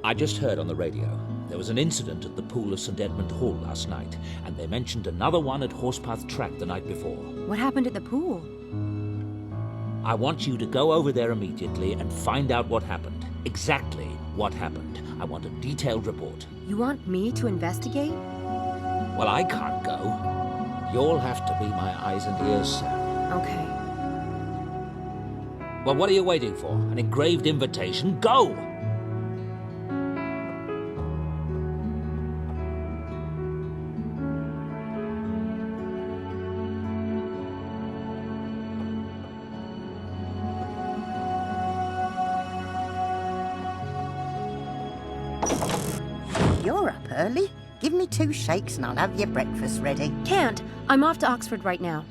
I just heard on the radio. There was an incident at the pool of St. Edmund Hall last night, and they mentioned another one at Horsepath Track the night before. What happened at the pool? I want you to go over there immediately and find out what happened. Exactly what happened. I want a detailed report. You want me to investigate? Well, I can't go. You'll have to be my eyes and ears, Sam. Okay. Well, what are you waiting for? An engraved invitation? Go! You're up early. Give me 2 shakes and I'll have your breakfast ready. Can't. I'm off to Oxford right now.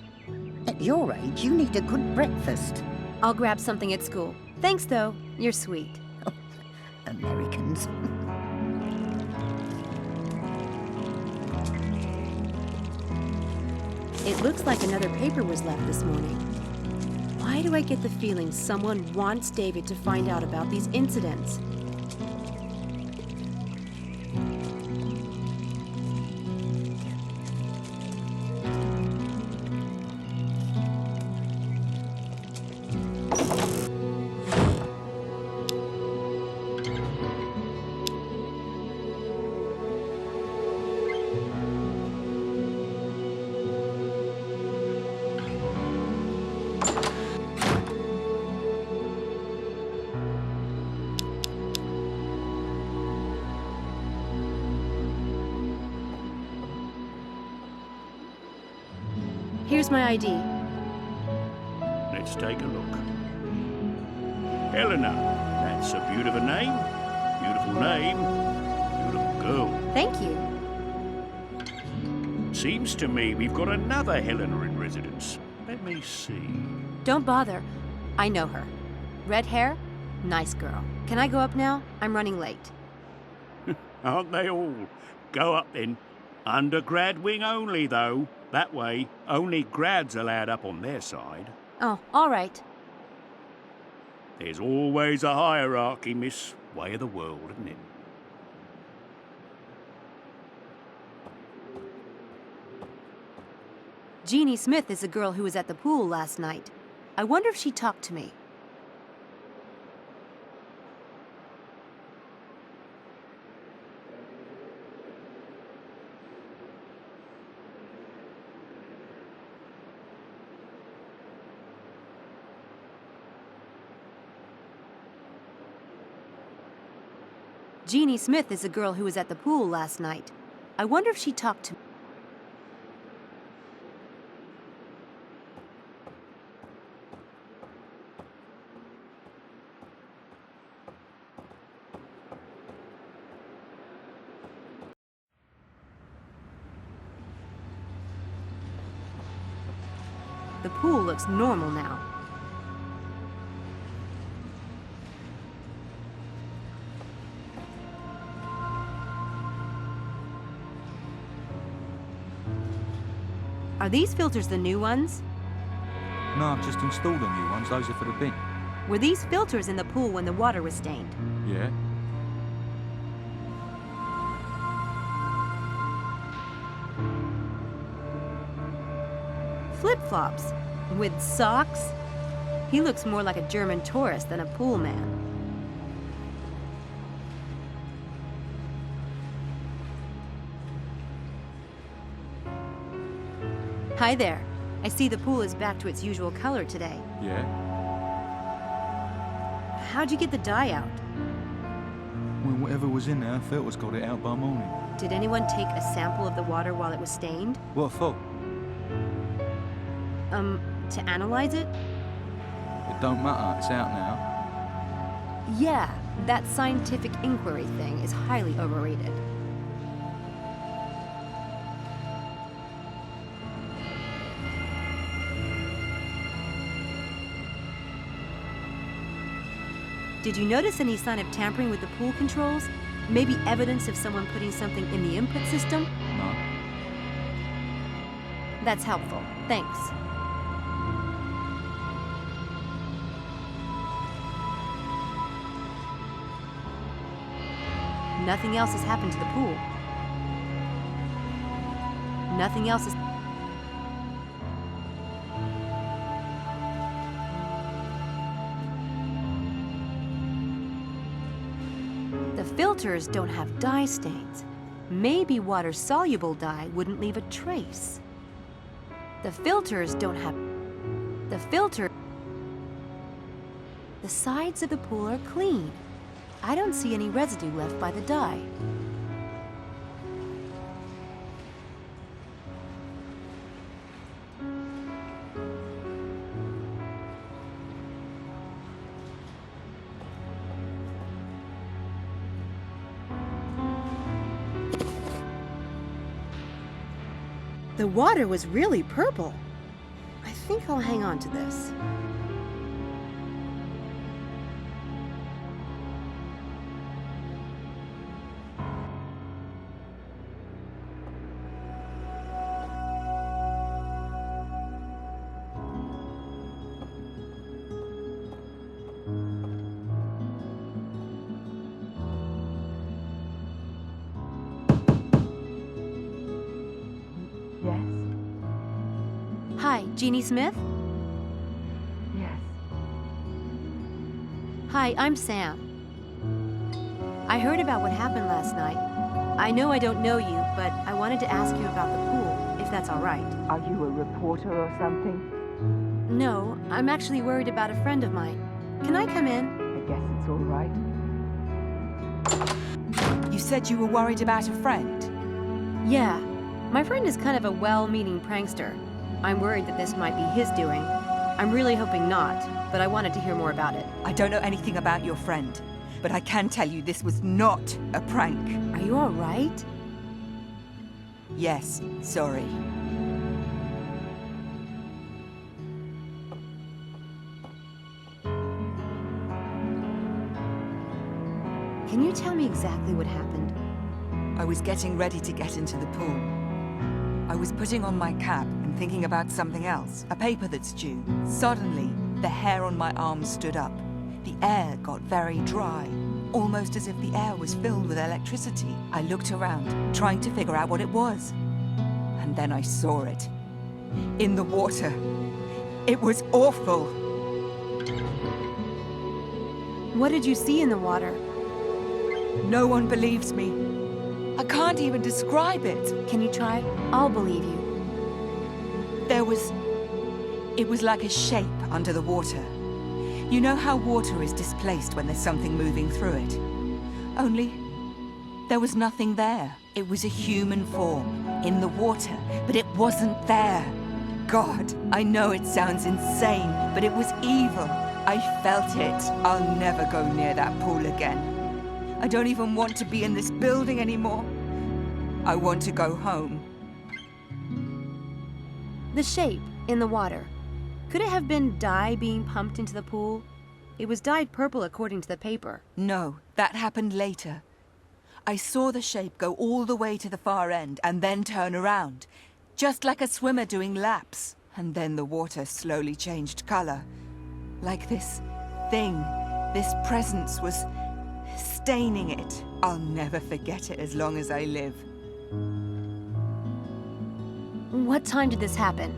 At your age, you need a good breakfast. I'll grab something at school. Thanks, though. You're sweet. Oh, Americans. It looks like another paper was left this morning. Why do I get the feeling someone wants David to find out about these incidents? Here's my ID. Let's take a look. Helena, that's a beautiful name. Beautiful name. Beautiful girl. Thank you. Seems to me we've got another Helena in residence. Let me see. Don't bother. I know her. Red hair? Nice girl. Can I go up now? I'm running late. Aren't they all? Go up then. Undergrad wing only, though. That way, only grads allowed up on their side. Oh, all right. There's always a hierarchy, miss. Way of the world, isn't it? Jeannie Smith is the girl who was at the pool last night. I wonder if she talked to me. Jeannie Smith is the girl who was at the pool last night. I wonder if she talked to me. The pool looks normal now. Are these filters the new ones? No, I've just installed the new ones. Those are for the bin. Were these filters in the pool when the water was stained? Yeah. Flip-flops? With socks? He looks more like a German tourist than a pool man. Hi there. I see the pool is back to its usual color today. Yeah? How'd you get the dye out? Well, whatever was in there, filters got it out by morning. Did anyone take a sample of the water while it was stained? What for? To analyze it? It don't matter. It's out now. Yeah, that scientific inquiry thing is highly overrated. Did you notice any sign of tampering with the pool controls? Maybe evidence of someone putting something in the input system? No. That's helpful. Thanks. Nothing else has happened to the pool. Nothing else is... The filters don't have dye stains. Maybe water-soluble dye wouldn't leave a trace. The filters don't have... The filter... The sides of the pool are clean. I don't see any residue left by the dye. The water was really purple. I think I'll hang on to this. Yes. Hi, Jeannie Smith? Yes. Hi, I'm Sam. I heard about what happened last night. I know I don't know you, but I wanted to ask you about the pool, if that's all right. Are you a reporter or something? No, I'm actually worried about a friend of mine. Can I come in? I guess it's all right. You said you were worried about a friend? Yeah. My friend is kind of a well-meaning prankster. I'm worried that this might be his doing. I'm really hoping not, but I wanted to hear more about it. I don't know anything about your friend, but I can tell you this was not a prank. Are you all right? Yes, sorry. Can you tell me exactly what happened? I was getting ready to get into the pool. I was putting on my cap and thinking about something else, a paper that's due. Suddenly, the hair on my arm stood up. The air got very dry, almost as if the air was filled with electricity. I looked around, trying to figure out what it was. And then I saw it. In the water. It was awful. What did you see in the water? No one believes me. I can't even describe it. Can you try? I'll believe you. It was like a shape under the water. You know how water is displaced when there's something moving through it? Only, there was nothing there. It was a human form, in the water, but it wasn't there. God, I know it sounds insane, but it was evil. I felt it. I'll never go near that pool again. I don't even want to be in this building anymore. I want to go home. The shape in the water. Could it have been dye being pumped into the pool? It was dyed purple according to the paper. No, that happened later. I saw the shape go all the way to the far end and then turn around, just like a swimmer doing laps. And then the water slowly changed color. Like this thing, this presence was staining it. I'll never forget it as long as I live. What time did this happen?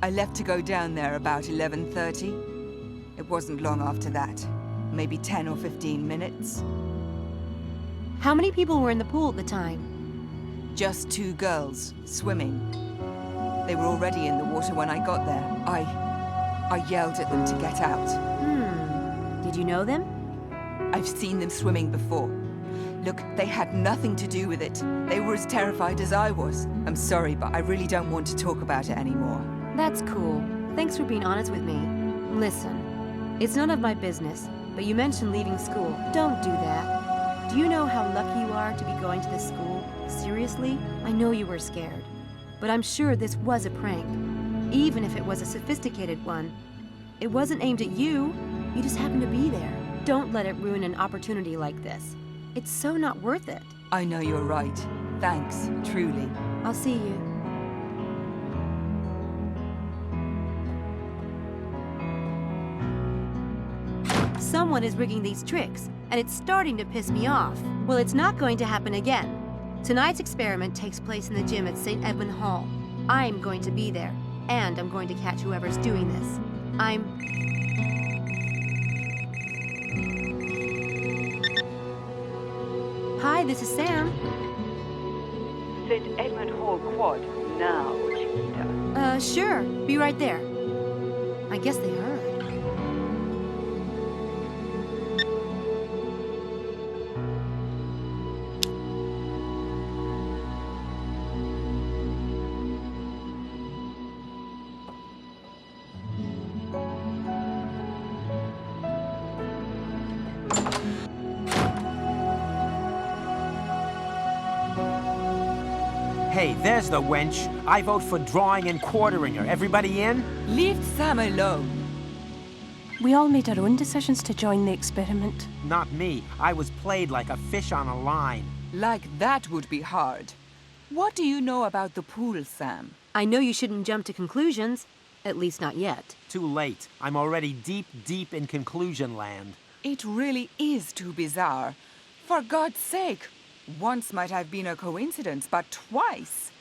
I left to go down there about 11:30. It wasn't long after that. Maybe 10 or 15 minutes. How many people were in the pool at the time? Just 2 girls, swimming. They were already in the water when I got there. I yelled at them to get out. Did you know them? I've seen them swimming before. Look, they had nothing to do with it. They were as terrified as I was. I'm sorry, but I really don't want to talk about it anymore. That's cool. Thanks for being honest with me. Listen, it's none of my business, but you mentioned leaving school. Don't do that. Do you know how lucky you are to be going to this school? Seriously? I know you were scared, but I'm sure this was a prank. Even if it was a sophisticated one. It wasn't aimed at you. You just happened to be there. Don't let it ruin an opportunity like this. It's so not worth it. I know you're right. Thanks, truly. I'll see you. Someone is rigging these tricks, and it's starting to piss me off. Well, it's not going to happen again. Tonight's experiment takes place in the gym at St. Edmund Hall. I'm going to be there, and I'm going to catch whoever's doing this. Hi, this is Sam. St. Edmund Hall Quad now, Chiquita. Sure. Be right there. I guess they heard. Hey, there's the wench. I vote for drawing and quartering her. Everybody in? Leave Sam alone. We all made our own decisions to join the experiment. Not me. I was played like a fish on a line. Like that would be hard. What do you know about the pool, Sam? I know you shouldn't jump to conclusions. At least not yet. Too late. I'm already deep, deep in conclusion land. It really is too bizarre. For God's sake. Once might have been a coincidence, but twice.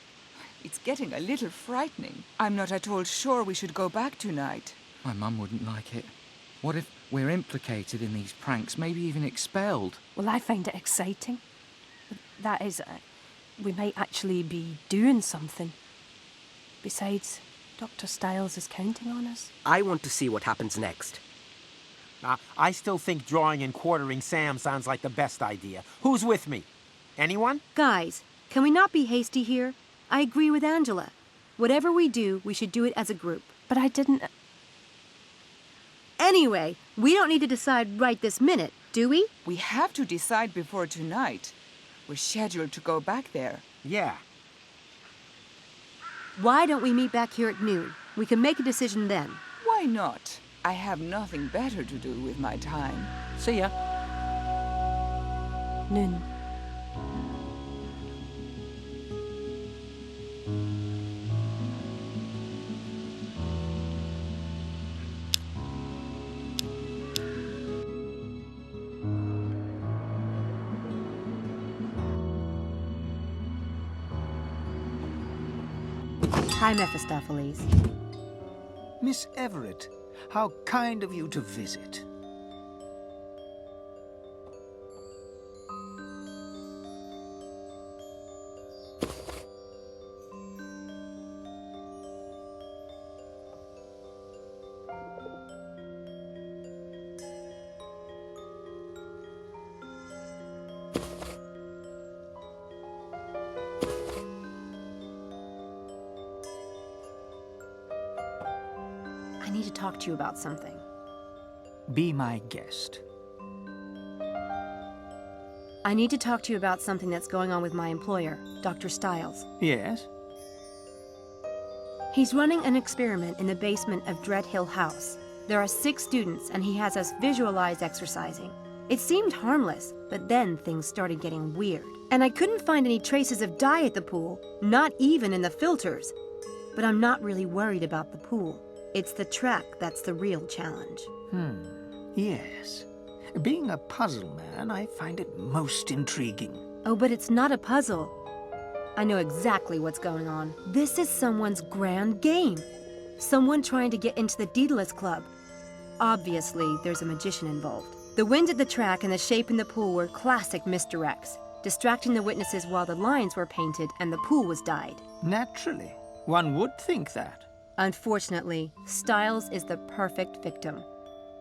It's getting a little frightening. I'm not at all sure we should go back tonight. My mum wouldn't like it. What if we're implicated in these pranks, maybe even expelled? Well, I find it exciting. That is, we might actually be doing something. Besides, Dr. Stiles is counting on us. I want to see what happens next. I still think drawing and quartering Sam sounds like the best idea. Who's with me? Anyone? Guys, can we not be hasty here? I agree with Angela. Whatever we do, we should do it as a group. But I didn't... Anyway, we don't need to decide right this minute, do we? We have to decide before tonight. We're scheduled to go back there. Yeah. Why don't we meet back here at noon? We can make a decision then. Why not? I have nothing better to do with my time. See ya. Noon. Hi, Mephistopheles. Miss Everett, how kind of you to visit. I need to talk to you about something. Be my guest. I need to talk to you about something that's going on with my employer, Dr. Stiles. Yes? He's running an experiment in the basement of Dread Hill House. There are 6 students, and he has us visualize exercising. It seemed harmless, but then things started getting weird. And I couldn't find any traces of dye at the pool, not even in the filters. But I'm not really worried about the pool. It's the track that's the real challenge. Yes. Being a puzzle man, I find it most intriguing. Oh, but it's not a puzzle. I know exactly what's going on. This is someone's grand game. Someone trying to get into the Daedalus Club. Obviously, there's a magician involved. The wind at the track and the shape in the pool were classic misdirects, distracting the witnesses while the lines were painted and the pool was dyed. Naturally. One would think that. Unfortunately, Stiles is the perfect victim.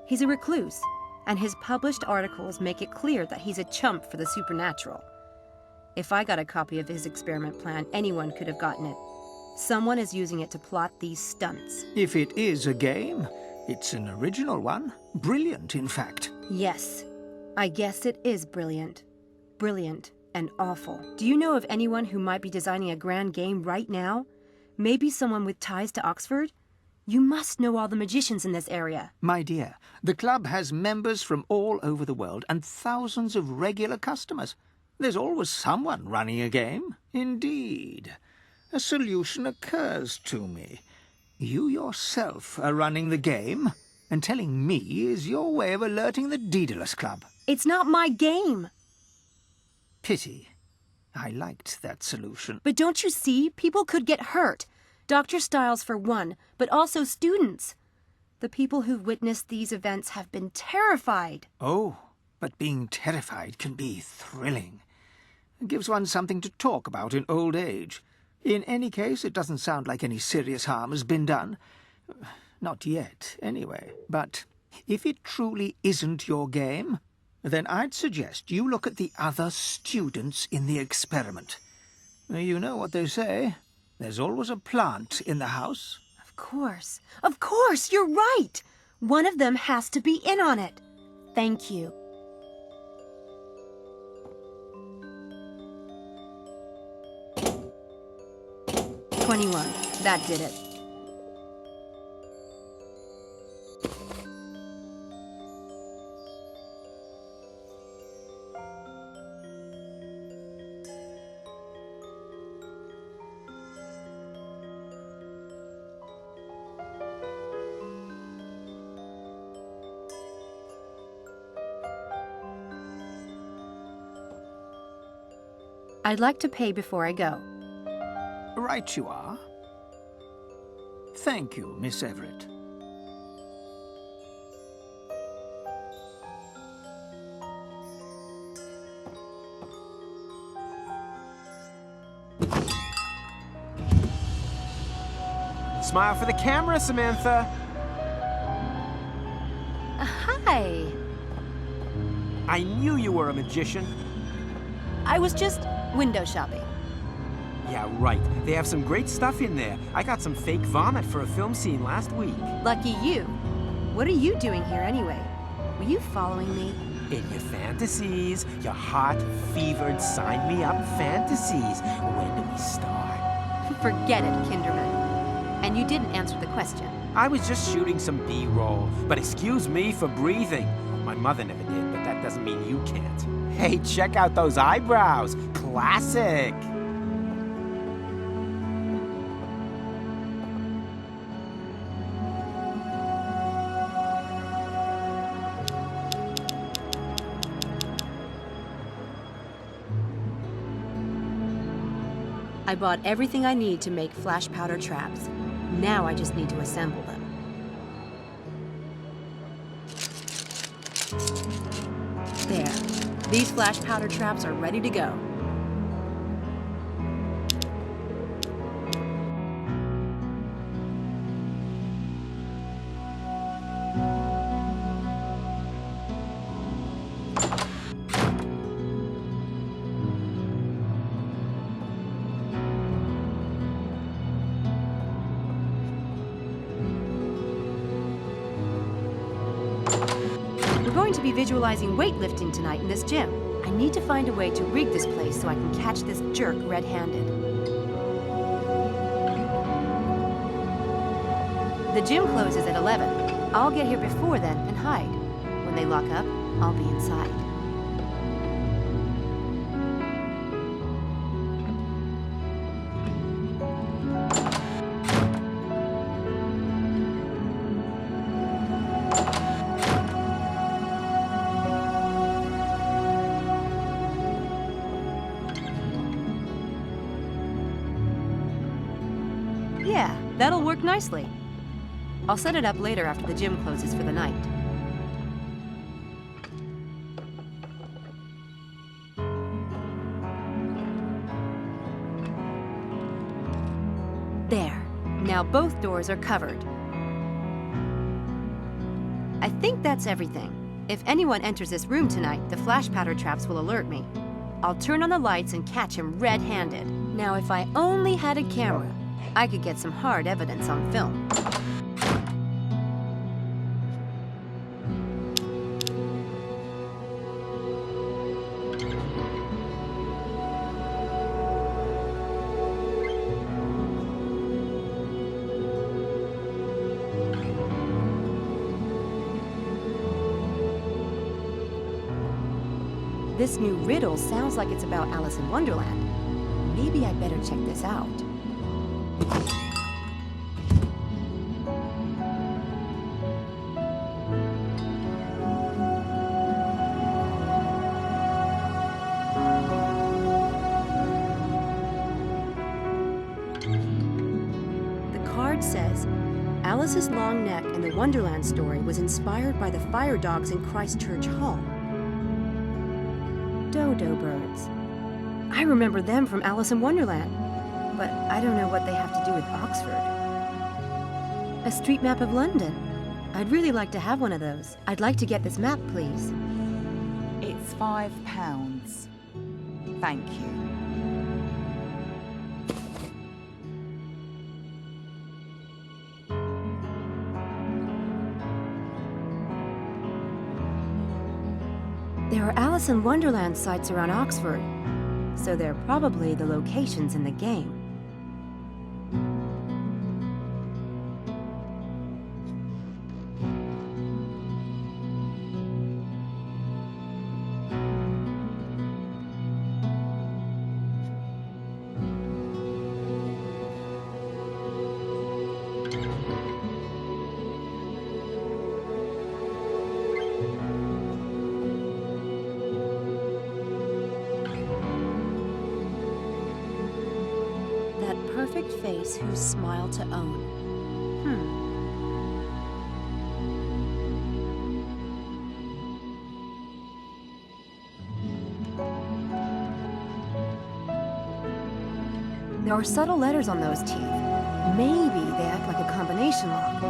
He's a recluse, and his published articles make it clear that he's a chump for the supernatural. If I got a copy of his experiment plan, anyone could have gotten it. Someone is using it to plot these stunts. If it is a game, it's an original one. Brilliant, in fact. Yes, I guess it is brilliant. Brilliant and awful. Do you know of anyone who might be designing a grand game right now? Maybe someone with ties to Oxford? You must know all the magicians in this area. My dear, the club has members from all over the world and thousands of regular customers. There's always someone running a game. Indeed. A solution occurs to me. You yourself are running the game, And telling me is your way of alerting the Daedalus Club. It's not my game. Pity. I liked that solution. But don't you see? People could get hurt. Dr. Stiles for one, but also students. The people who've witnessed these events have been terrified. Oh, but being terrified can be thrilling. It gives one something to talk about in old age. In any case, it doesn't sound like any serious harm has been done. Not yet, anyway. But if it truly isn't your game, then I'd suggest you look at the other students in the experiment. You know what they say. There's always a plant in the house. Of course, you're right. One of them has to be in on it. Thank you. $21. That did it. I'd like to pay before I go. Right you are. Thank you, Miss Everett. Smile for the camera, Samantha. Hi. I knew you were a magician. I was just window shopping. Yeah, right. They have some great stuff in there. I got some fake vomit for a film scene last week. Lucky you. What are you doing here anyway? Were you following me? In your fantasies, your hot, fevered, sign-me-up fantasies. When do we start? Forget it, Kinderman. And you didn't answer the question. I was just shooting some B-roll, but excuse me for breathing. My mother never did, but that doesn't mean you can't. Hey, check out those eyebrows. Classic. I bought everything I need to make flash powder traps. Now I just need to assemble them. There. These flash powder traps are ready to go. We're going to be visualizing weightlifting tonight in this gym. I need to find a way to rig this place so I can catch this jerk red-handed. The gym closes at 11. I'll get here before then and hide. When they lock up, I'll be inside. Yeah, that'll work nicely. I'll set it up later after the gym closes for the night. There. Now both doors are covered. I think that's everything. If anyone enters this room tonight, the flash powder traps will alert me. I'll turn on the lights and catch him red-handed. Now, if I only had a camera, I could get some hard evidence on film. This new riddle sounds like it's about Alice in Wonderland. Maybe I'd better check this out. Alice's long neck in the Wonderland story was inspired by the fire dogs in Christchurch Hall. Dodo birds. I remember them from Alice in Wonderland, but I don't know what they have to do with Oxford. A street map of London. I'd really like to have one of those. I'd like to get this map, please. It's £5. Thank you. There are Alice in Wonderland sites around Oxford, so they're probably the locations in the game. Perfect face whose smile to own. There are subtle letters on those teeth. Maybe they act like a combination lock.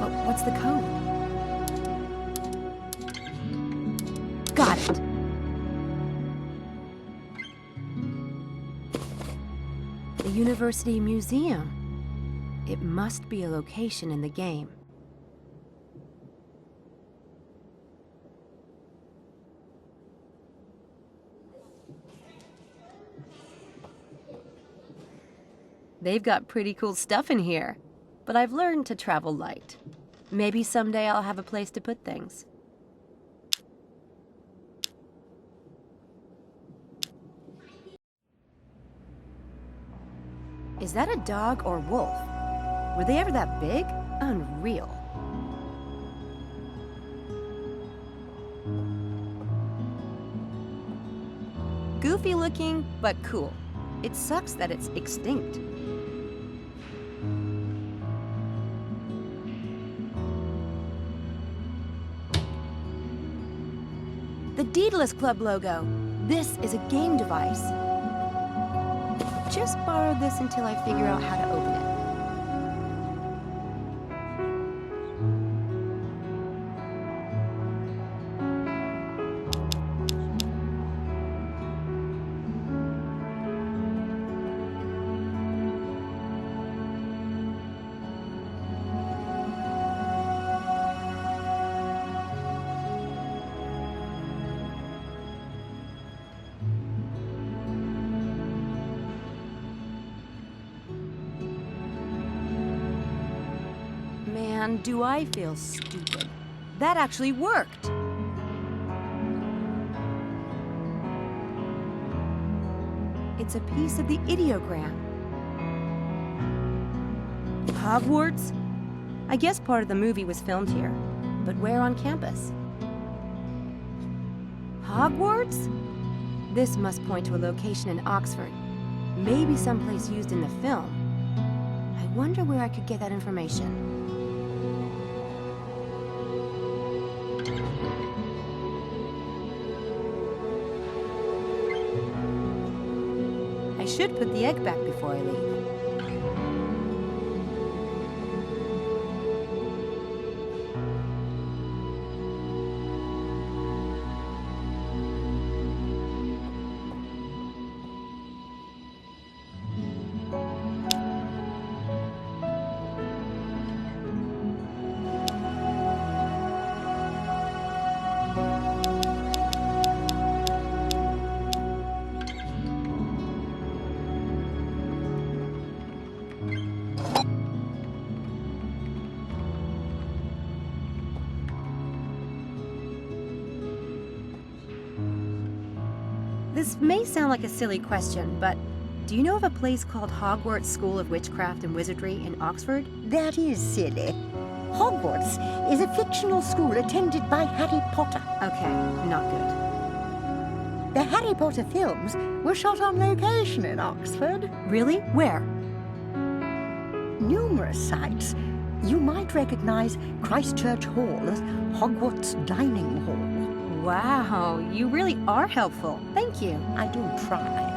But what's the code? Got it. The University Museum. It must be a location in the game. They've got pretty cool stuff in here, but I've learned to travel light. Maybe someday I'll have a place to put things. Is that a dog or wolf? Were they ever that big? Unreal. Goofy looking, but cool. It sucks that it's extinct. The Daedalus Club logo. This is a game device. Just borrow this until I figure out how to open it. Man, do I feel stupid. That actually worked! It's a piece of the ideogram. Hogwarts? I guess part of the movie was filmed here, but where on campus? Hogwarts? This must point to a location in Oxford. Maybe someplace used in the film. I wonder where I could get that information. I should put the egg back before I leave. This may sound like a silly question, but do you know of a place called Hogwarts School of Witchcraft and Wizardry in Oxford? That is silly. Hogwarts is a fictional school attended by Harry Potter. Okay, not good. The Harry Potter films were shot on location in Oxford. Really? Where? Numerous sites. You might recognize Christchurch Hall as Hogwarts Dining Hall. Wow, you really are helpful. Thank you. I do try.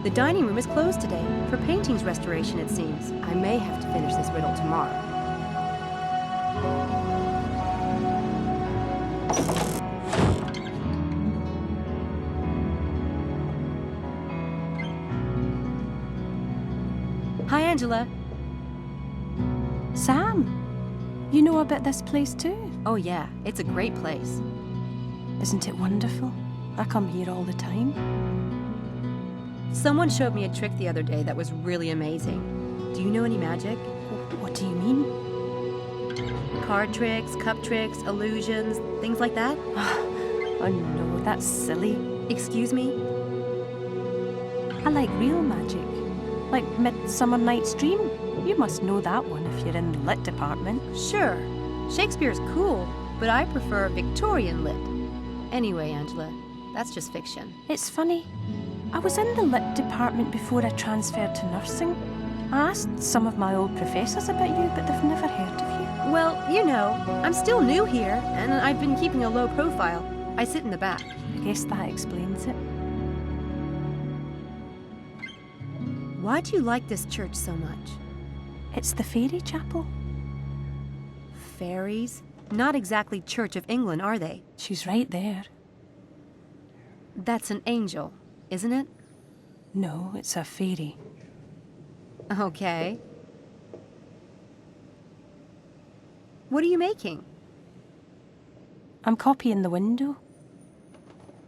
The dining room is closed today for paintings restoration, it seems. I may have to finish this riddle tomorrow. Hi, Angela. Sam, you know about this place too? Oh yeah, it's a great place. Isn't it wonderful? I come here all the time. Someone showed me a trick the other day that was really amazing. Do you know any magic? What do you mean? Card tricks, cup tricks, illusions, things like that? Oh no, that's silly. Excuse me? I like real magic. Like Midsummer Night's Dream. You must know that one if you're in the lit department. Sure. Shakespeare's cool, but I prefer Victorian lit. Anyway, Angela, that's just fiction. It's funny. I was in the lit department before I transferred to nursing. I asked some of my old professors about you, but they've never heard of you. Well, you know, I'm still new here, and I've been keeping a low profile. I sit in the back. I guess that explains it. Why do you like this church so much? It's the fairy chapel. Fairies? Not exactly Church of England, are they? She's right there. That's an angel, isn't it? No, it's a fairy. Okay. What are you making? I'm copying the window.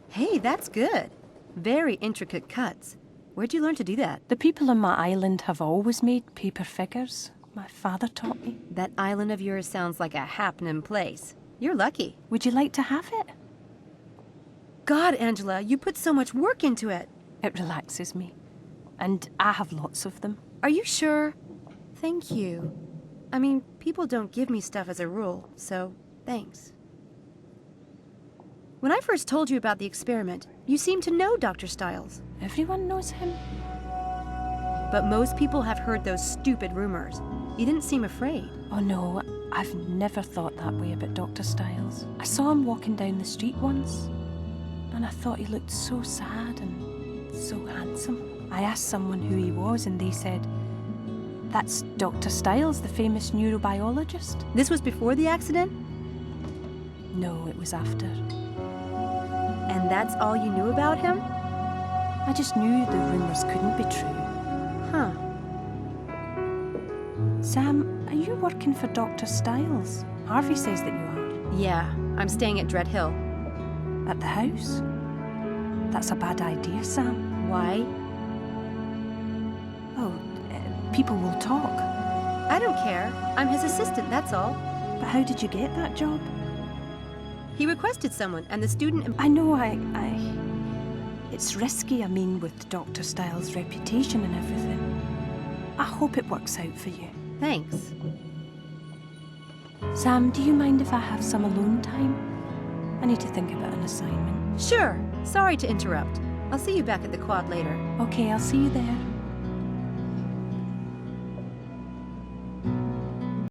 Hey, that's good. Very intricate cuts. Where'd you learn to do that? The people on my island have always made paper figures. My father taught me. That island of yours sounds like a happening place. You're lucky. Would you like to have it? God, Angela, you put so much work into it. It relaxes me. And I have lots of them. Are you sure? Thank you. I mean, people don't give me stuff as a rule, so thanks. When I first told you about the experiment, you seemed to know Dr. Stiles. Everyone knows him. But most people have heard those stupid rumors. You didn't seem afraid. Oh no, I've never thought that way about Dr. Stiles. I saw him walking down the street once, and I thought he looked so sad and so handsome. I asked someone who he was, and they said, "That's Dr. Stiles, the famous neurobiologist." This was before the accident? No, it was after. And that's all you knew about him? I just knew the rumors couldn't be true. Huh. Sam, are you working for Dr. Stiles? Harvey says that you are. Yeah, I'm staying at Dread Hill. At the house? That's a bad idea, Sam. Why? Oh, people will talk. I don't care. I'm his assistant, that's all. But how did you get that job? He requested someone, and the student... I know, It's risky, I mean, with Dr. Stiles' reputation and everything. I hope it works out for you. Thanks. Sam, do you mind if I have some alone time? I need to think about an assignment. Sure. Sorry to interrupt. I'll see you back at the quad later. Okay, I'll see you there.